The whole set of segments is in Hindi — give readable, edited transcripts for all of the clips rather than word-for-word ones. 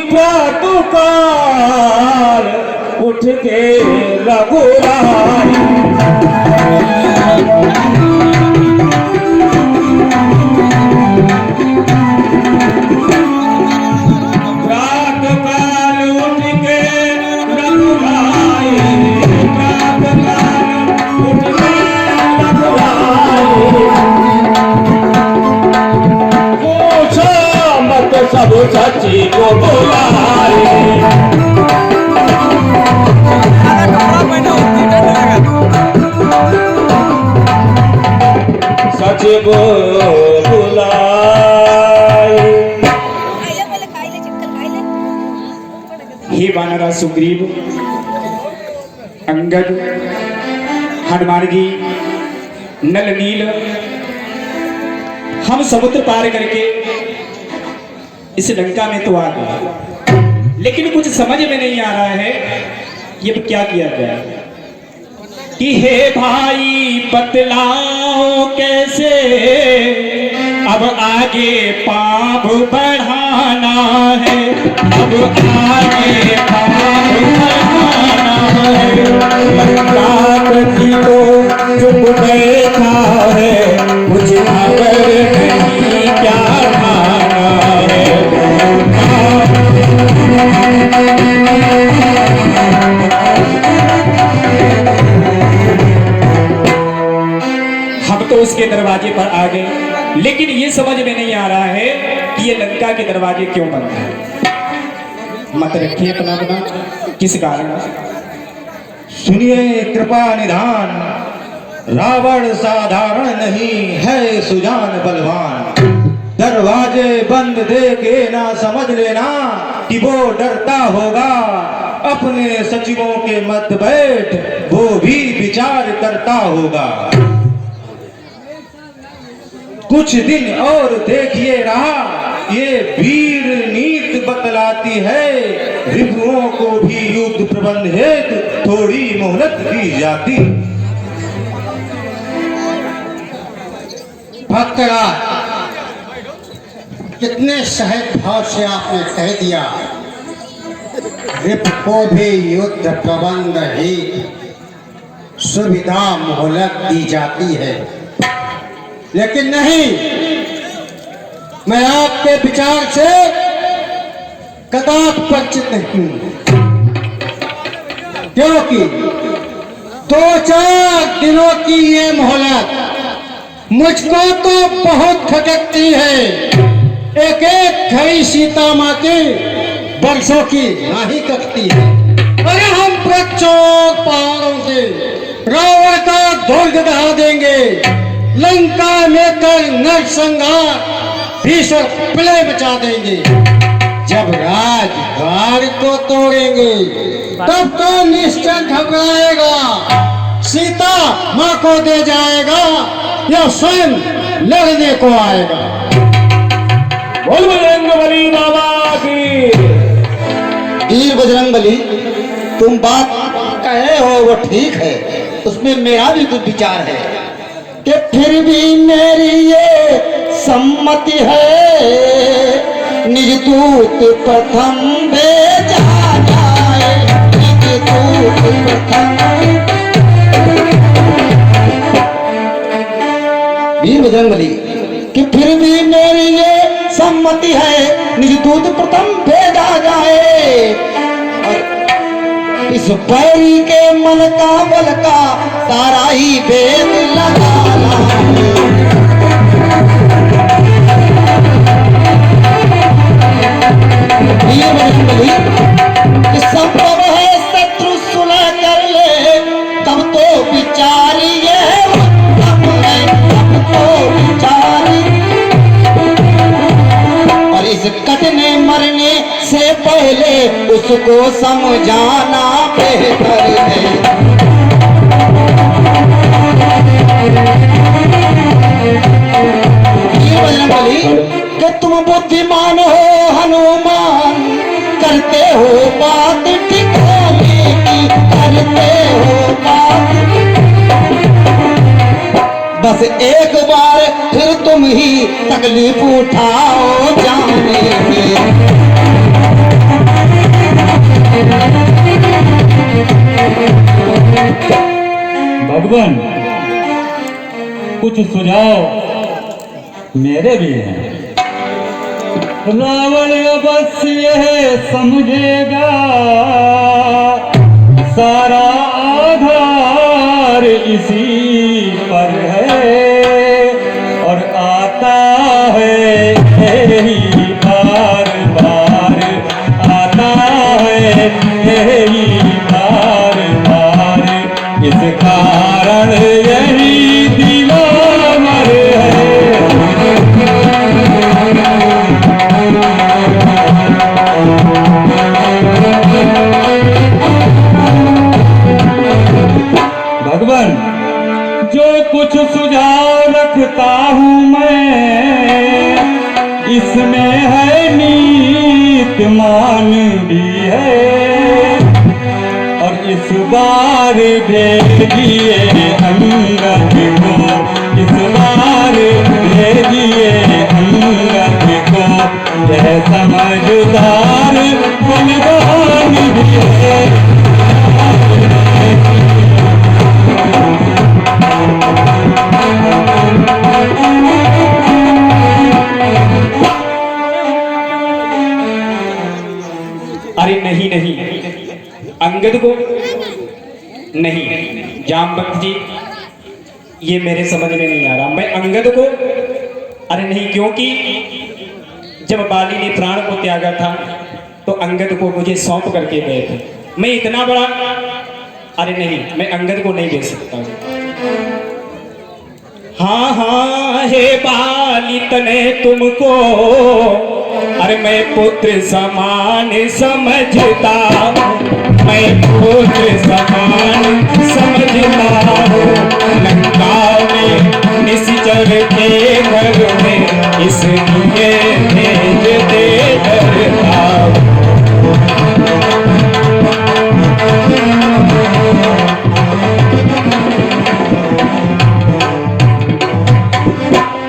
प्रातःकाल उठ के रघुराई। प्रातःकाल उठ के रघुराई, प्रातःकाल उठ के रघुराई। पूछो मत सब सच्ची को बुलाए। सच को बुलाए। हे वानरा सुग्रीव, अंगद, हनुमान जी, नल नील, हम समुद्र पार करके इस लंका में तो आ गए, लेकिन कुछ समझ में नहीं आ रहा है ये क्या किया गया कि हे भाई बतलाओ कैसे अब आगे पाप बढ़ाना है, अब आगे पाप बढ़ाना है। लंकापति को चुप बैठा है, कुछ खबर नहीं क्या खाना है। हम तो उसके दरवाजे पर आ गए, लेकिन ये समझ में नहीं आ रहा है कि ये लंका के दरवाजे क्यों बंद हैं। मत रखिए अपना अपना किस कारण। सुनिए कृपा निधान, रावण साधारण नहीं है सुजान बलवान। दरवाजे बंद देके ना समझ लेना कि वो डरता होगा, अपने सचिवों के मत बैठ वो भी विचार करता होगा। कुछ दिन और देखिए रहा, ये वीर नीति बतलाती है, रिपुओं को भी युद्ध प्रबंध हेतु थोड़ी मोहलत दी जाती। भक्तराज, कितने सहज भाव से आपने कह दिया रिप को भी युद्ध प्रबंध ही सुविधा मोहलत दी जाती है, लेकिन नहीं, मैं आपके विचार से कदापि परिचित नहीं हूं, क्योंकि 2-4 दिनों की ये मोहलत मुझको तो बहुत खटकती है। एक एक घड़ी सीता माँ की वर्षों की नहीं कटती है। अरे हम वृक्षों पहाड़ों से रावण का दुर्ग ढहा देंगे, लंका में कर नरसंहार भीषण प्रलय बचा देंगे। जब राजद्वार को तोड़ेंगे तब तो निश्चय घबराएगा, सीता माँ को दे जाएगा या स्वयं लड़ने को आएगा। बोल बजरंगबली बाबा की। वीर बजरंगबली, तुम बात कहे हो वो ठीक है, उसमें मेरा भी कुछ विचार है कि फिर भी मेरी ये सम्मति है, निज दूत प्रथम भेजा जाए, निज दूत प्रथम। वीर बजरंगबली कि फिर भी मेरी ये सम्मति है, निज दूत प्रथम भेजा जाए, और इस बैरी के मन का बल का तारा ही भेद लगाना है। वीर बजरंगबली, संभव है शत्रु सुलह कर ले, तब तो विचारिए, तब तो विचारी, और इस कटने मरने से पहले उसको समझाना बेहतर है। बजरंगबली कि तुम बुद्धिमान हो हनुमान, करते हो बात ठिकाने की, करते हो बात। बस एक बार फिर तुम ही तकलीफ उठाओ जाने में। कुछ सुझाव मेरे भी हैं। रावण अवश्य यह समझेगा सारा आधार इसी पर है, और आता है यही बार बार, आता है यही बार बार, इस कारण यही दीवार है। भगवान, जो कुछ सुझाव रखता हूँ मैं, इसमें है नीति मान भी है, और इस बार भेजिए अंगद को, इस बार भेजिए अंगद को, यह समझदार बलवान भी है। अरे नहीं नहीं, अंगद को नहीं, जामवंत जी ये मेरे समझ में नहीं आ रहा। मैं अंगद को, अरे नहीं, क्योंकि जब बाली ने प्राण को त्यागा था तो अंगद को मुझे सौंप करके गए थे। मैं इतना बड़ा, अरे नहीं, मैं अंगद को नहीं दे सकता हूं। हाँ हाँ हे बाली तने तुमको, अरे मैं पुत्र समान समझता हूँ, मैं पुत्र समान समझता हूँ, लंका में निश्चर के घर में इसलिए भेज दे डरता हूँ।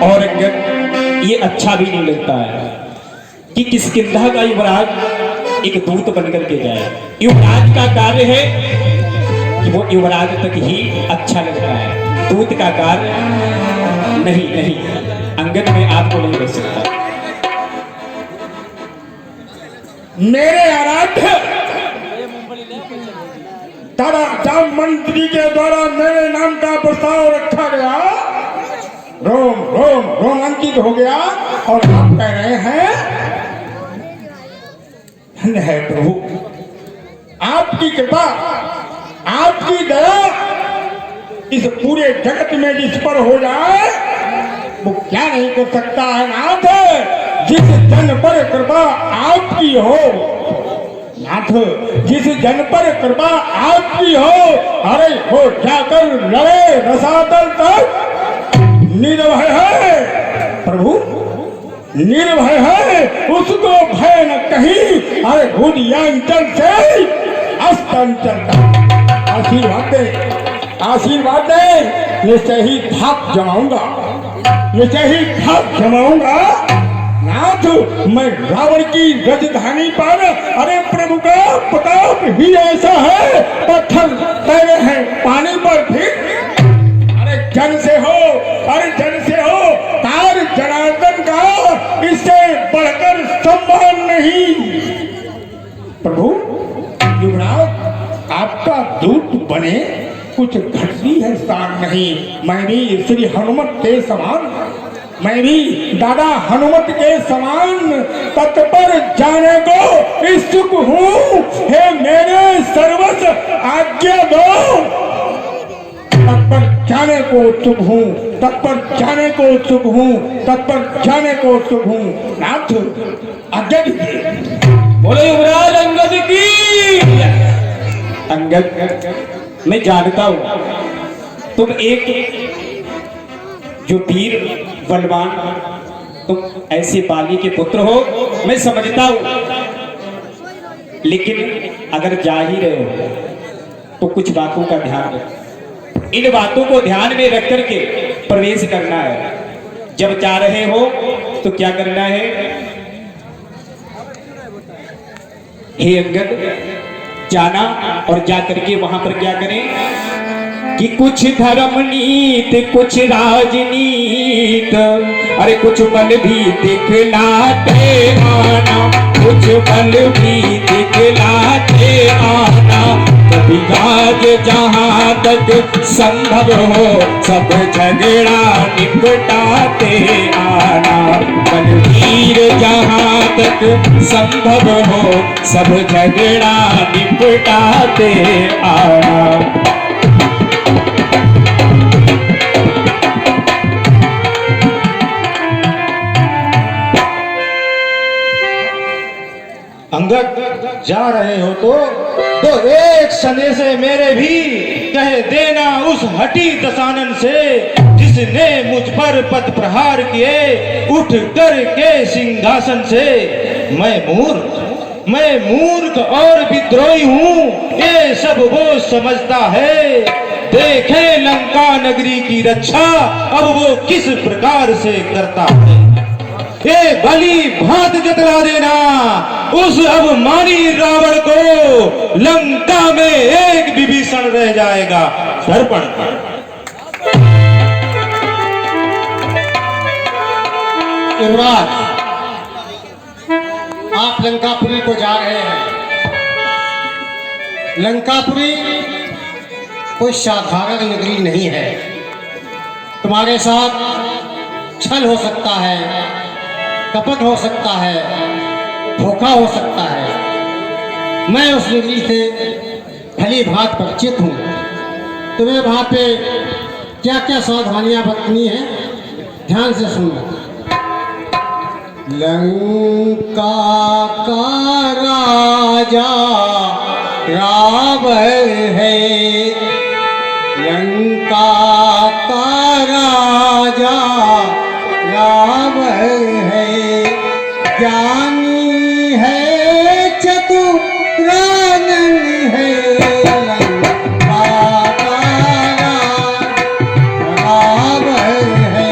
और ये अच्छा भी नहीं लगता है कि किष्किंधा का युवराज एक दूत बनकर के जाए। युवराज का कार्य है कि वो युवराज तक ही अच्छा लगता है, दूत का कार्य नहीं। नहीं, अंगद में आपको नहीं रख सकता। मेरे आराध्य दादा जाम मंत्री के द्वारा मेरे नाम का प्रस्ताव रखा गया, रोम रोम रोमांचित हो गया, और आप कह रहे हैं धन्य है प्रभु, आपकी कृपा, आपकी दया इस पूरे जगत में जिस पर हो जाए वो क्या नहीं कर सकता है नाथ। जिस जन पर कृपा आपकी हो नाथ, जिस जन पर कृपा आपकी हो, अरे वो जाकर लड़े रसातल तक निर्भय है प्रभु, निर्भय है, उसको भय न कहीं, अरे भूदियांचल से अस्तांचल तक। आशीर्वाद दे, आशीर्वाद दे, निश्चय ही धाक जमाऊंगा, निश्चय ही धाक जमाऊंगा नाथ। मैं रावण की राजधानी पर, अरे प्रभु का प्रताप ही ऐसा है, पत्थर तैरे हैं पानी पर फिर, अरे जन से हो, अरे जन से हो, तार जनार्दन का इससे बढ़कर सम्मान नहीं। प्रभु युवराज आपका दूत बने कुछ घटती है स्थान नहीं। मैं भी श्री हनुमत के समान, मैं भी दादा हनुमत के समान तत्पर जाने को इच्छुक हूँ। हे मेरे सर्वस्व आज्ञा दो, तत्पर जाने को उत्सुक हूँ, तत्पर जाने को उत्सुक हूँ, तत्पर जाने को उत्सुक हूँ। नाथ आज्ञा दीजिए। बोले युवराज अंगद की। अंगद मैं जानता हूँ तुम एक जो वीर बलवान, तुम ऐसे बाली के पुत्र हो, मैं समझता हूँ, लेकिन अगर जा ही रहे हो तो कुछ बातों का ध्यान रखो। इन बातों को ध्यान में रख करके प्रवेश करना है। जब जा रहे हो तो क्या करना है? हे अंगद, जाना और जा करके वहां पर क्या करें कि कुछ धर्म नीत कुछ राजनीत, अरे कुछ बल भी दिखलाते आना, कुछ बल भी दिखलाते आना। कभी राज जहाँ तक संभव हो सब झगड़ा निपटाते आना, बलवीर जहाँ तक संभव हो सब झगड़ा निपटाते आना। अंगद जा रहे हो तो एक संदेश मेरे भी कह देना उस हठी दशानन से, जिसने मुझ पर पद प्रहार किए उठ कर के सिंहासन से। मैं मूर्ख और विद्रोही हूँ, ये सब वो समझता है। देखे लंका नगरी की रक्षा अब वो किस प्रकार से करता है। ये भली भांत जतला देना उस अभिमानी रावण को, लंका में एक विभीषण रह जाएगा दर्पण। युवराज, आप लंकापुरी को जा रहे हैं। लंकापुरी कोई साधारण नगरी नहीं है। तुम्हारे साथ छल हो सकता है, कपट हो सकता है, धोखा हो सकता है। मैं उस नगरी से भली भांति परिचित हूँ। तुम्हें वहाँ पे क्या क्या सावधानियां बरतनी है, ध्यान से सुनना। लंका का राजा रावण है, लंका का राजा रावण है, ज्ञानी है चतुरानन है, लंका का रावण है।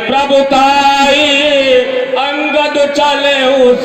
प्रभुताई अंगद चले उस